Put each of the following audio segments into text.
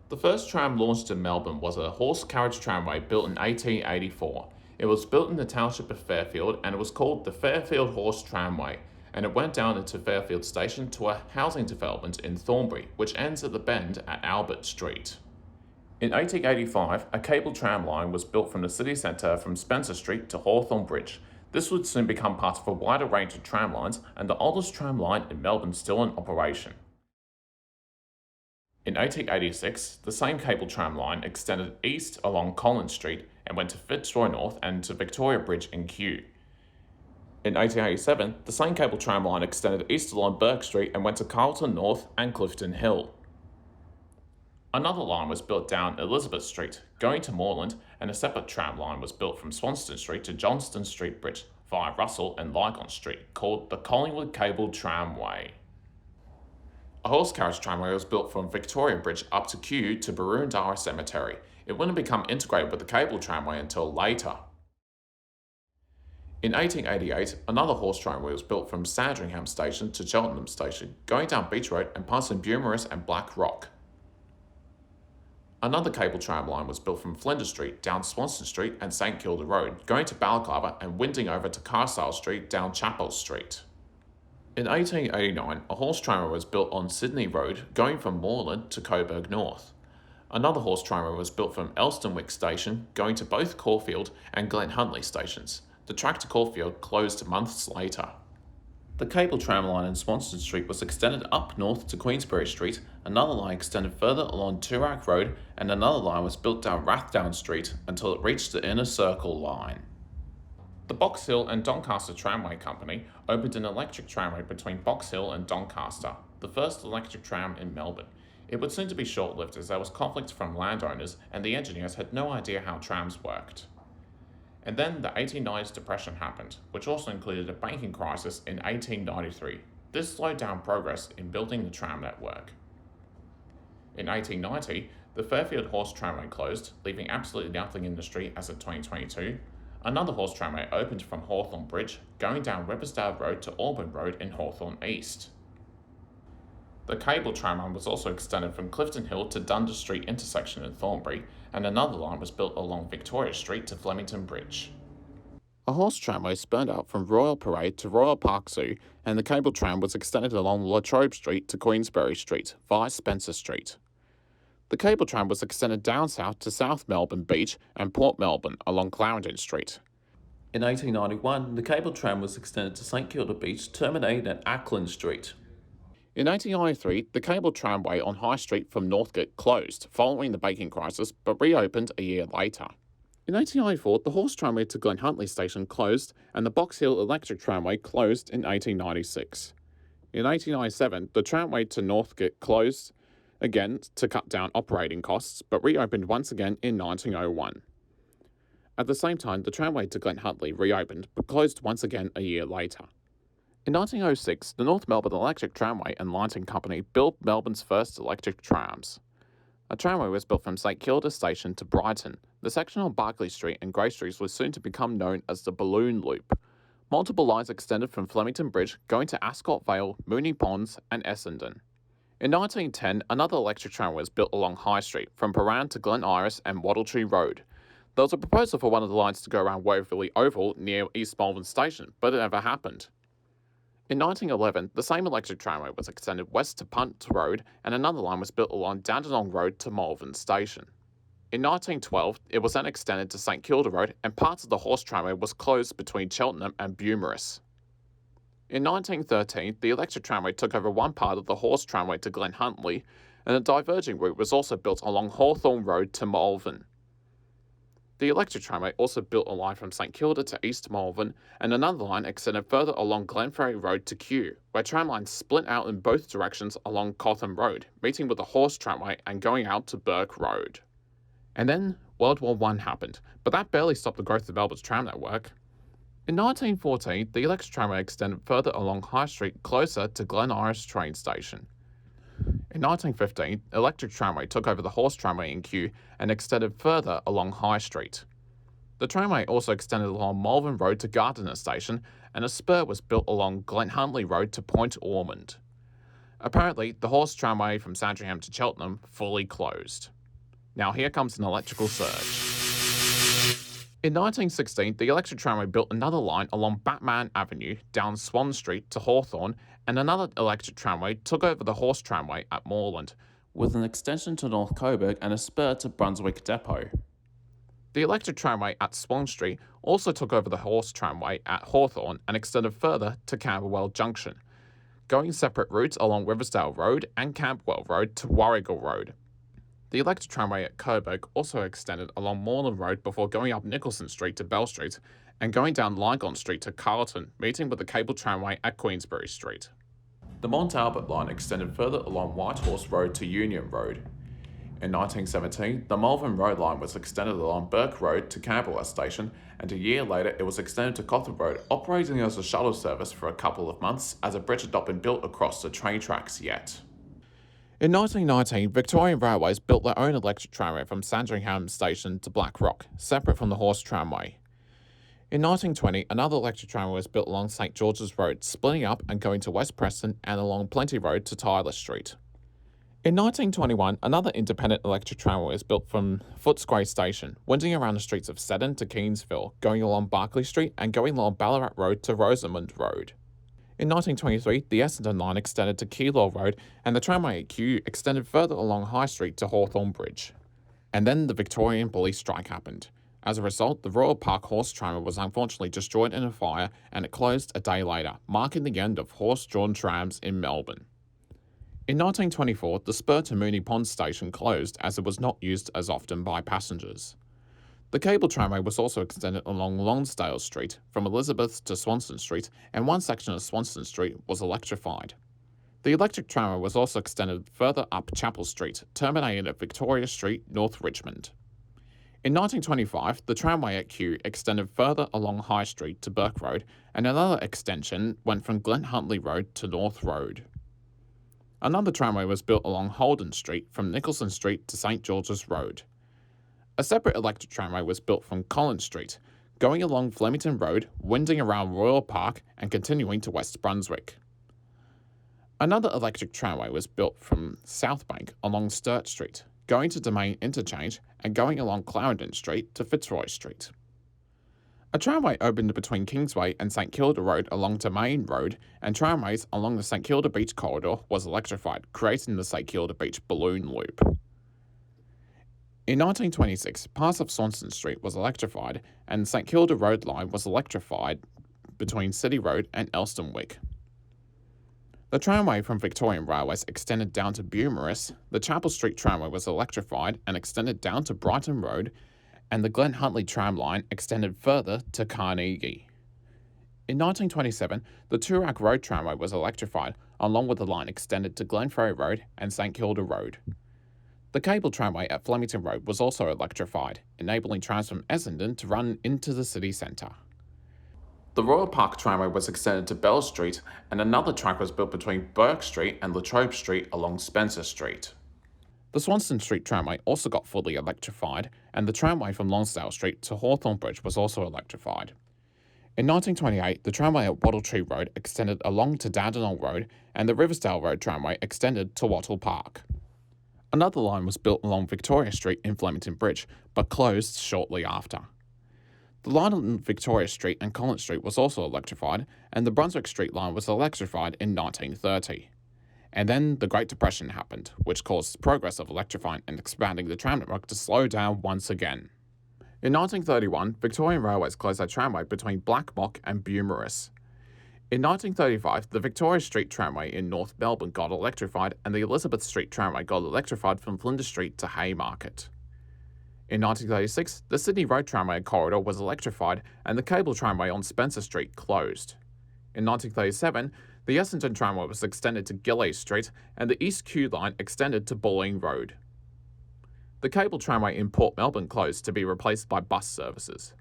The first tram launched in Melbourne was a horse carriage tramway built in 1884. It was built in the township of Fairfield and it was called the Fairfield Horse Tramway, and it went down into Fairfield Station to a housing development in Thornbury, which ends at the bend at Albert Street. In 1885, a cable tram line was built from the city centre from Spencer Street to Hawthorn Bridge. This would soon become part of a wider range of tram lines and the oldest tram line in Melbourne still in operation. In 1886, the same cable tram line extended east along Collins Street and went to Fitzroy North and to Victoria Bridge in Kew. In 1887, the same cable tram line extended east along Burke Street and went to Carlton North and Clifton Hill. Another line was built down Elizabeth Street, going to Moreland, and a separate tram line was built from Swanston Street to Johnston Street Bridge via Russell and Lygon Street, called the Collingwood Cable Tramway. A horse carriage tramway was built from Victoria Bridge up to Kew to Baroondara Cemetery. It wouldn't become integrated with the cable tramway until later. In 1888, another horse tramway was built from Sandringham Station to Cheltenham Station, going down Beach Road and passing Beaumaris and Black Rock. Another cable tram line was built from Flinders Street down Swanston Street and St Kilda Road, going to Balaclava and winding over to Carstyle Street down Chapel Street. In 1889, a horse tramway was built on Sydney Road, going from Moreland to Coburg North. Another horse tramway was built from Elstonwick Station, going to both Caulfield and Glen Huntly stations. The track to Caulfield closed months later. The cable tram line in Swanston Street was extended up north to Queensberry Street, another line extended further along Toorak Road, and another line was built down Rathdown Street until it reached the Inner Circle line. The Box Hill and Doncaster Tramway Company opened an electric tramway between Box Hill and Doncaster, the first electric tram in Melbourne. It would seem to be short-lived as there was conflict from landowners and the engineers had no idea how trams worked. And then the 1890s depression happened, which also included a banking crisis in 1893. This slowed down progress in building the tram network. In 1890, the Fairfield Horse Tramway closed, leaving absolutely nothing in the street as of 2022. Another horse tramway opened from Hawthorn Bridge, going down Riversdale Road to Auburn Road in Hawthorn East. The cable tram line was also extended from Clifton Hill to Dundas Street intersection in Thornbury, and another line was built along Victoria Street to Flemington Bridge. A horse tramway spurned out from Royal Parade to Royal Park Zoo, and the cable tram was extended along La Trobe Street to Queensberry Street via Spencer Street. The cable tram was extended down south to South Melbourne Beach and Port Melbourne along Clarendon Street. In 1891, the cable tram was extended to St Kilda Beach, terminating at Ackland Street. In 1893, the cable tramway on High Street from Northgate closed following the banking crisis, but reopened a year later. In 1894, the horse tramway to Glen Huntly Station closed, and the Box Hill electric tramway closed in 1896. In 1897, the tramway to Northgate closed again to cut down operating costs, but reopened once again in 1901. At the same time, the tramway to Glen Huntly reopened, but closed once again a year later. In 1906, the North Melbourne Electric Tramway and Lighting Company built Melbourne's first electric trams. A tramway was built from St Kilda Station to Brighton. The section on Barclay Street and Grey Streets was soon to become known as the Balloon Loop. Multiple lines extended from Flemington Bridge, going to Ascot Vale, Moonee Ponds and Essendon. In 1910, another electric tramway was built along High Street, from Paran to Glen Iris and Wattletree Road. There was a proposal for one of the lines to go around Waverley Oval near East Malvern Station, but it never happened. In 1911, the same electric tramway was extended west to Punt Road, and another line was built along Dandenong Road to Malvern Station. In 1912, it was then extended to St Kilda Road, and parts of the horse tramway was closed between Cheltenham and Beaumaris. In 1913, the electric tramway took over one part of the horse tramway to Glen Huntly, and a diverging route was also built along Hawthorn Road to Malvern. The electric tramway also built a line from St Kilda to East Malvern, and another line extended further along Glenferrie Road to Kew, where tramlines split out in both directions along Cotham Road, meeting with the horse tramway and going out to Burke Road. And then World War I happened, but that barely stopped the growth of Melbourne's tram network. In 1914, the electric tramway extended further along High Street closer to Glen Iris train station. In 1915, electric tramway took over the horse tramway in Kew and extended further along High Street. The tramway also extended along Malvern Road to Gardiner Station, and a spur was built along Glen Huntly Road to Point Ormond. Apparently, the horse tramway from Sandringham to Cheltenham fully closed. Now here comes an electrical surge. In 1916, the electric tramway built another line along Batman Avenue down Swan Street to Hawthorn, and another electric tramway took over the horse tramway at Moreland, with an extension to North Coburg and a spur to Brunswick Depot. The electric tramway at Swan Street also took over the horse tramway at Hawthorn and extended further to Camberwell Junction, going separate routes along Riversdale Road and Camberwell Road to Warrigal Road. The electric tramway at Coburg also extended along Moreland Road before going up Nicholson Street to Bell Street and going down Lygon Street to Carlton, meeting with the cable tramway at Queensbury Street. The Mont Albert line extended further along Whitehorse Road to Union Road. In 1917, the Malvern Road line was extended along Burke Road to Camberwell Station, and a year later it was extended to Cotham Road, operating as a shuttle service for a couple of months as a bridge had not been built across the train tracks yet. In 1919, Victorian Railways built their own electric tramway from Sandringham Station to Black Rock, separate from the horse tramway. In 1920, another electric tramway was built along St George's Road, splitting up and going to West Preston and along Plenty Road to Tyler Street. In 1921, another independent electric tramway was built from Footscray Station, winding around the streets of Seddon to Keensville, going along Barclay Street and going along Ballarat Road to Rosamond Road. In 1923, the Essendon line extended to Keilor Road, and the tramway at Kew extended further along High Street to Hawthorn Bridge. And then the Victorian police strike happened. As a result, the Royal Park horse tramway was unfortunately destroyed in a fire, and it closed a day later, marking the end of horse-drawn trams in Melbourne. In 1924, the spur to Moonee Pond station closed as it was not used as often by passengers. The cable tramway was also extended along Lonsdale Street from Elizabeth to Swanston Street, and one section of Swanston Street was electrified. The electric tramway was also extended further up Chapel Street, terminating at Victoria Street, North Richmond. In 1925, the tramway at Kew extended further along High Street to Burke Road, and another extension went from Glen Huntly Road to North Road. Another tramway was built along Holden Street from Nicholson Street to St George's Road. A separate electric tramway was built from Collins Street, going along Flemington Road, winding around Royal Park and continuing to West Brunswick. Another electric tramway was built from Southbank along Sturt Street, going to Domain Interchange and going along Clarendon Street to Fitzroy Street. A tramway opened between Kingsway and St Kilda Road along Domain Road, and tramways along the St Kilda Beach corridor was electrified, creating the St Kilda Beach balloon loop. In 1926, parts of Swanston Street was electrified, and St Kilda Road line was electrified between City Road and Elstonwick. The tramway from Victorian Railways extended down to Beaumaris, the Chapel Street tramway was electrified and extended down to Brighton Road, and the Glen Huntly tram line extended further to Carnegie. In 1927, the Toorak Road tramway was electrified, along with the line extended to Glenferrie Road and St Kilda Road. The cable tramway at Flemington Road was also electrified, enabling trams from Essendon to run into the city centre. The Royal Park tramway was extended to Bell Street, and another track was built between Burke Street and Latrobe Street along Spencer Street. The Swanston Street tramway also got fully electrified, and the tramway from Lonsdale Street to Hawthorn Bridge was also electrified. In 1928, the tramway at Wattletree Road extended along to Dandenong Road, and the Riversdale Road tramway extended to Wattle Park. Another line was built along Victoria Street in Flemington Bridge, but closed shortly after. The line on Victoria Street and Collins Street was also electrified, and the Brunswick Street line was electrified in 1930. And then the Great Depression happened, which caused the progress of electrifying and expanding the tram network to slow down once again. In 1931, Victorian Railways closed their tramway between Blackmock and Beaumaris. In 1935, the Victoria Street tramway in North Melbourne got electrified, and the Elizabeth Street tramway got electrified from Flinders Street to Haymarket. In 1936, the Sydney Road tramway corridor was electrified, and the cable tramway on Spencer Street closed. In 1937, the Essendon tramway was extended to Gillies Street, and the East Kew line extended to Bulling Road. The cable tramway in Port Melbourne closed to be replaced by bus services.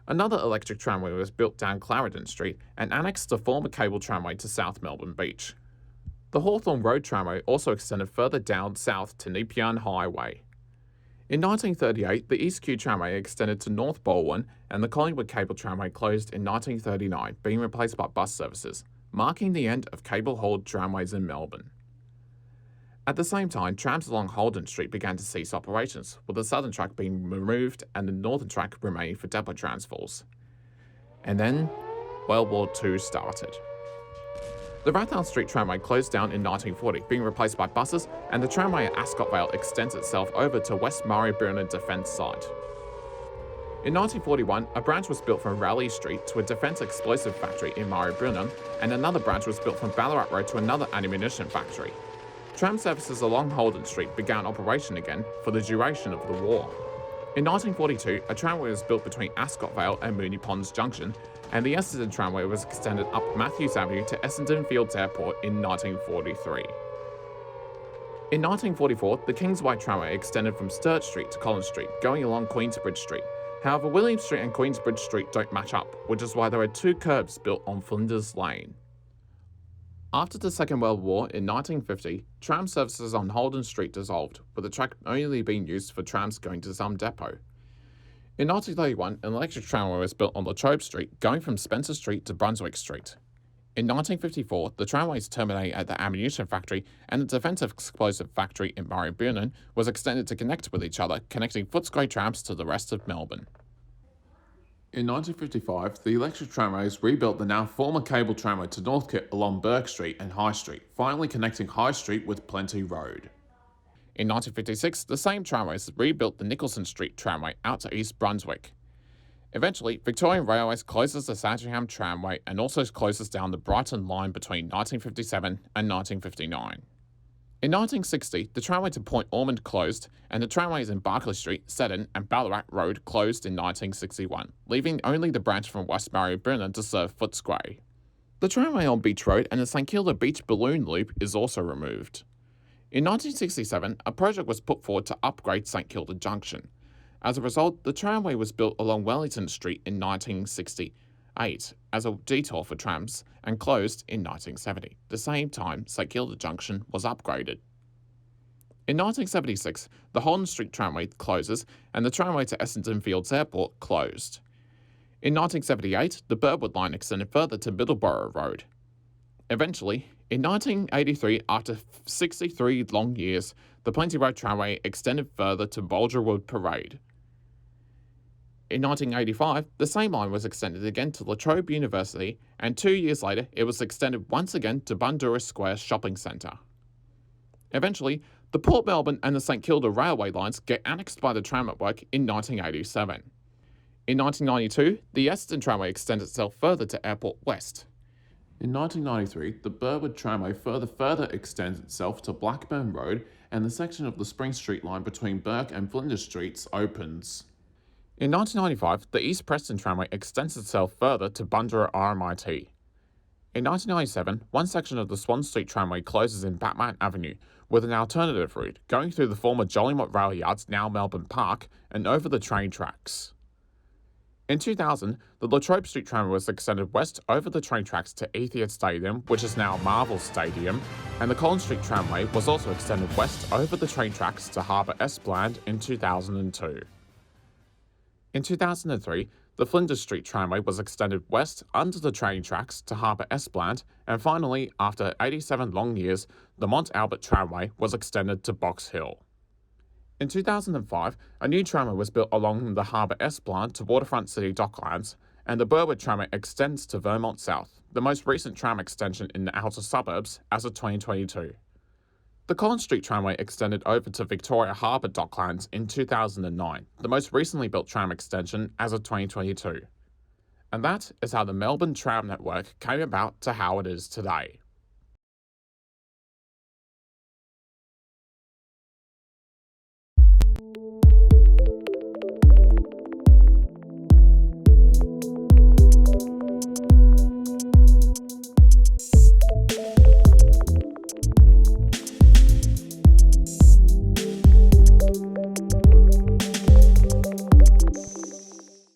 Another electric tramway was built down Clarendon Street and annexed the former cable tramway to South Melbourne Beach. The Hawthorn Road tramway also extended further down south to Nepean Highway. In 1938, the East Kew tramway extended to North Balwyn, and the Collingwood cable tramway closed in 1939, being replaced by bus services, marking the end of cable-hauled tramways in Melbourne. At the same time, trams along Holden Street began to cease operations, with the southern track being removed and the northern track remaining for depot transfers. And then, World War II started. The Rathdowne Street tramway closed down in 1940, being replaced by buses, and the tramway at Ascot Vale extends itself over to West Maribyrnong Defence Site. In 1941, a branch was built from Raleigh Street to a defence explosive factory in Maribyrnong, and another branch was built from Ballarat Road to another ammunition factory. Tram services along Holden Street began operation again for the duration of the war. In 1942, a tramway was built between Ascot Vale and Moonee Ponds Junction, and the Essendon tramway was extended up Matthews Avenue to Essendon Fields Airport in 1943. In 1944, the Kingsway tramway extended from Sturt Street to Collins Street, going along Queensbridge Street. However, William Street and Queensbridge Street don't match up, which is why there are two curbs built on Flinders Lane. After the Second World War in 1950, tram services on Holden Street dissolved, with the track only being used for trams going to some depot. In 1931, an electric tramway was built on Latrobe Street, going from Spencer Street to Brunswick Street. In 1954, the tramways terminate at the ammunition factory, and the defensive explosive factory in Maribyrnong was extended to connect with each other, connecting Footscray trams to the rest of Melbourne. In 1955, the electric tramways rebuilt the now former cable tramway to Northcote along Burke Street and High Street, finally connecting High Street with Plenty Road. In 1956, the same tramways rebuilt the Nicholson Street tramway out to East Brunswick. Eventually, Victorian Railways closes the Sandringham tramway and also closes down the Brighton line between 1957 and 1959. In 1960, the tramway to Point Ormond closed, and the tramways in Barclay Street, Seddon, and Ballarat Road closed in 1961, leaving only the branch from West Maribyrnong to serve Footscray. The tramway on Beach Road and the St Kilda Beach Balloon Loop is also removed. In 1967, a project was put forward to upgrade St Kilda Junction. As a result, the tramway was built along Wellington Street in 1968 as a detour for trams and closed in 1970, the same time St Kilda Junction was upgraded. In 1976, the Holden Street tramway closes and the tramway to Essendon Fields Airport closed. In 1978, the Burwood line extended further to Middleborough Road. Eventually, in 1983, after 63 long years, the Plenty Road tramway extended further to Boulderwood Parade. In 1985, the same line was extended again to Latrobe University, and 2 years later, it was extended once again to Bundoora Square Shopping Centre. Eventually, the Port Melbourne and the St Kilda railway lines get annexed by the tram network in 1987. In 1992, the Essendon tramway extended itself further to Airport West. In 1993, the Burwood tramway further extends itself to Blackburn Road, and the section of the Spring Street line between Burke and Flinders Streets opens. In 1995, the East Preston tramway extends itself further to Bundoora RMIT. In 1997, one section of the Swan Street tramway closes in Batman Avenue, with an alternative route going through the former Jollymont Rail Yards, now Melbourne Park, and over the train tracks. In 2000, the Latrobe Street tramway was extended west over the train tracks to Etihad Stadium, which is now Marvel Stadium, and the Collins Street tramway was also extended west over the train tracks to Harbour Esplanade in 2002. In 2003, the Flinders Street tramway was extended west under the train tracks to Harbour Esplanade, and finally, after 87 long years, the Mont Albert tramway was extended to Box Hill. In 2005, a new tramway was built along the Harbour Esplanade to Waterfront City Docklands, and the Burwood tramway extends to Vermont South, the most recent tram extension in the outer suburbs as of 2022. The Collins Street tramway extended over to Victoria Harbour Docklands in 2009, the most recently built tram extension as of 2022. And that is how the Melbourne Tram network came about to how it is today.